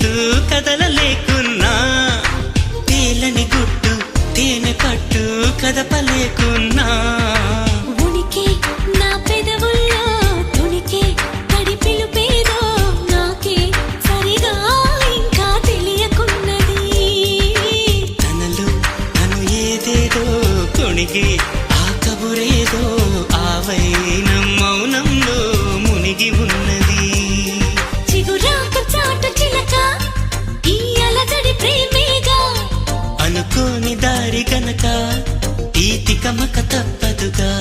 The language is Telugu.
కట్టు కదలలేకున్నా, తేలని గుట్టు తేనె పట్టు కదపలేకున్నా, ఉనికి నా పెదవుల్లో తుణికే తడి పిలుపేదో నాకే సరిగా ఇంకా తెలియకున్నది. తనలో తను ఏదేదో కొణిగి ఆ కబురేదో ఆవైనం మౌనంలో మునిగి ఉన్నది. చిగురాకు చాటు చిలక ఈ అలజడి ప్రేమేగా, అనుకోని దారి గనక ఈ తికమక తప్పదుగా.